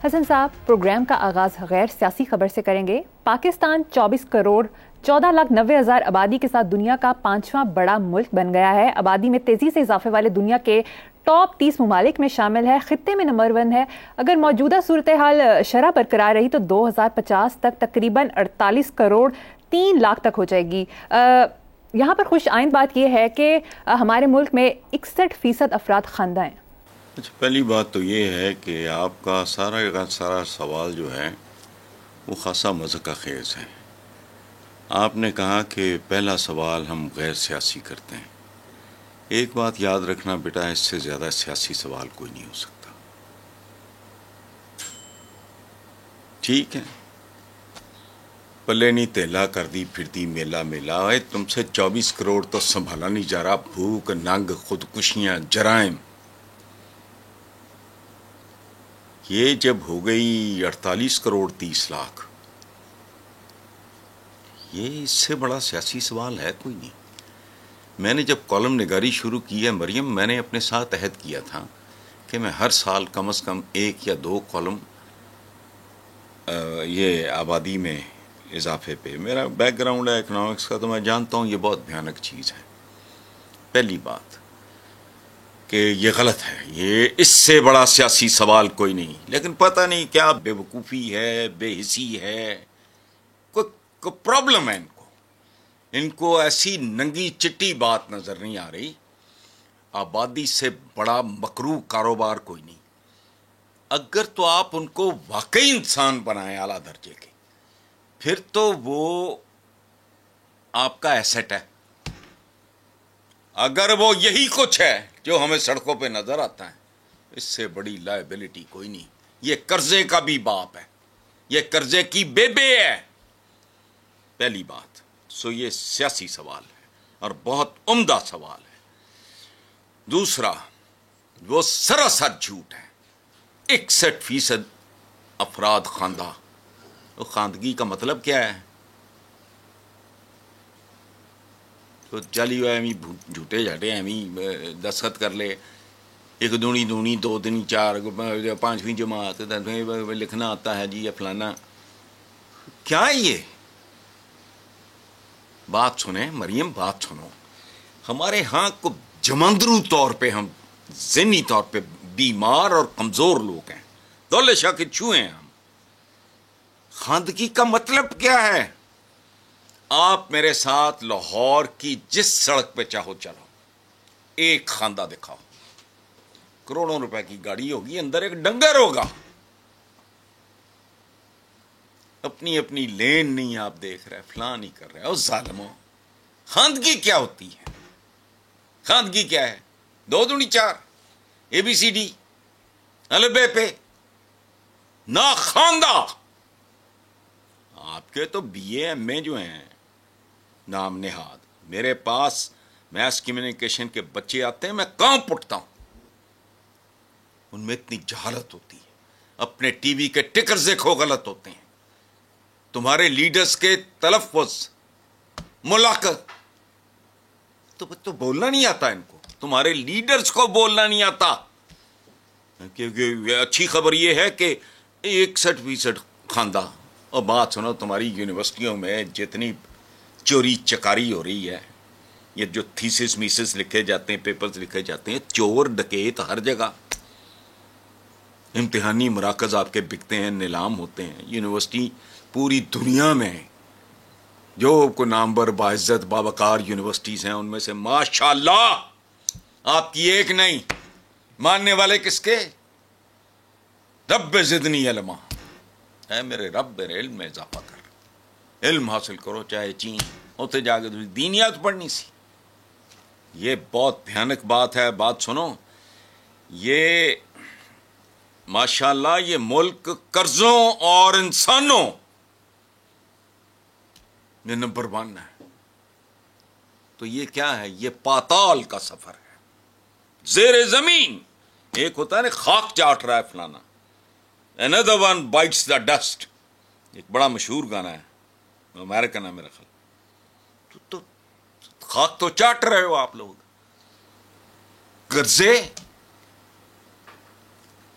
حسن صاحب، پروگرام کا آغاز غیر سیاسی خبر سے کریں گے۔ پاکستان 24 کروڑ 14,90,000 آبادی کے ساتھ دنیا کا 5واں بڑا ملک بن گیا ہے۔ آبادی میں تیزی سے اضافے والے دنیا کے ٹاپ 30 ممالک میں شامل ہے، خطے میں نمبر 1 ہے۔ اگر موجودہ صورتحال شرح برقرار رہی تو 2050 تک تقریباً 48 کروڑ 3 لاکھ تک ہو جائے گی۔ یہاں پر خوش آئند بات یہ ہے کہ ہمارے ملک میں 61% افراد خواندہ ہیں۔ پہلی بات تو یہ ہے کہ آپ کا سارا سوال جو ہے وہ خاصا مضحکہ خیز ہے۔ آپ نے کہا کہ پہلا سوال ہم غیر سیاسی کرتے ہیں۔ ایک بات یاد رکھنا بیٹا، اس سے زیادہ سیاسی سوال کوئی نہیں ہو سکتا، ٹھیک ہے؟ پلے نہیں تیلا کر دی پھرتی میلا میلا، تم سے 24 کروڑ تو سنبھالا نہیں جا رہا۔ بھوک، ننگ، خودکشیاں، جرائم، یہ جب ہو گئی 48 کروڑ 30 لاکھ، یہ اس سے بڑا سیاسی سوال ہے کوئی نہیں۔ میں نے جب کالم نگاری شروع کی ہے مریم، میں نے اپنے ساتھ عہد کیا تھا کہ میں ہر سال کم از کم 1 یا 2 کالم یہ آبادی میں اضافے پہ، میرا بیک گراؤنڈ ہے اکنامکس کا تو میں جانتا ہوں یہ بہت بھیانک چیز ہے۔ پہلی بات کہ یہ غلط ہے، یہ اس سے بڑا سیاسی سوال کوئی نہیں، لیکن پتہ نہیں کیا بے وقوفی ہے، بے حسی ہے، کوئی پرابلم ہے ان کو ایسی ننگی چٹی بات نظر نہیں آ رہی۔ آبادی سے بڑا مکروہ کاروبار کوئی نہیں۔ اگر تو آپ ان کو واقعی انسان بنائیں اعلیٰ درجے کے، پھر تو وہ آپ کا ایسٹ ہے۔ اگر وہ یہی کچھ ہے جو ہمیں سڑکوں پہ نظر آتا ہے، اس سے بڑی لائبلٹی کوئی نہیں۔ یہ قرضے کا بھی باپ ہے، یہ قرضے کی بیبے ہے، پہلی بات۔ سو یہ سیاسی سوال ہے اور بہت عمدہ سوال ہے۔ دوسرا، وہ سراسر جھوٹ ہے۔ 61% افراد خواندہ۔ تو خواندگی کا مطلب کیا ہے؟ تو چلی ہوا ایویں جھوٹے جھاٹے ایویں دستخط کر لے، 1 دونی 2 دونی 4، 5ویں جماعت لکھنا آتا ہے جی، یہ فلانا کیا ہے یہ؟ بات سنیں مریم، بات سنو۔ ہمارے ہاں کو جمندرو طور پہ ہم ذہنی طور پہ بیمار اور کمزور لوگ ہیں، دولت شاہ کے چوہے ہیں ہم۔ خواندگی کا مطلب کیا ہے؟ آپ میرے ساتھ لاہور کی جس سڑک پہ چاہو چلو، ایک خواندہ دکھاؤ، کروڑوں روپے کی گاڑی ہوگی، اندر ایک ڈنگر ہوگا۔ اپنی اپنی لین نہیں آپ دیکھ رہے، فلاں نہیں کر رہے۔ او ظالموں، خواندگی کیا ہوتی ہے؟ خواندگی کیا ہے؟ 2 دونی 4، ABCD البے پہ نا خواندہ۔ آپ کے تو BA MA جو ہیں نام نہاد، میرے پاس میس کمیونیکیشن کے بچے آتے ہیں، میں کانپ اٹھتا ہوں، ان میں اتنی جہالت ہوتی ہے۔ اپنے ٹی وی کے ٹکرز دیکھو غلط ہوتے ہیں، تمہارے لیڈرز کے تلفظ، ملاقات، تو بولنا نہیں آتا ان کو، تمہارے لیڈرز کو بولنا نہیں آتا۔ کیونکہ اچھی خبر یہ ہے کہ 61% خواندہ۔ اور بات سنو، تمہاری یونیورسٹیوں میں جتنی چوری چکاری ہو رہی ہے، یہ جو تھیسس میسس لکھے جاتے ہیں، پیپرز لکھے جاتے ہیں، چور ڈکیت ہر جگہ، امتحانی مراکز آپ کے بکتے ہیں، نیلام ہوتے ہیں۔ یونیورسٹی پوری دنیا میں جو کو نامور باعزت باوقار یونیورسٹیز ہیں، ان میں سے ماشاءاللہ آپ کی ایک نہیں، ماننے والے کس کے؟ رب زدنی علما، اے میرے رب میرے علم میں اضافہ کر، علم حاصل کرو چاہے چین، ہوتے جا کے دینیات پڑھنی سی۔ یہ بہت بھیانک بات ہے۔ بات سنو، یہ ماشاءاللہ یہ ملک قرضوں اور انسانوں میں نمبر 1 ہے۔ تو یہ کیا ہے؟ یہ پاتال کا سفر ہے، زیر زمین۔ ایک ہوتا ہے نا خاک چاٹ رہا ہے فلانا، another one bites the dust، ایک بڑا مشہور گانا ہے، امریکن ہے میرا خیال۔ تو خاک تو چاٹ رہے ہو آپ لوگ، قرضے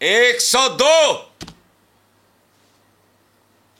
102।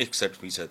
61%।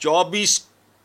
24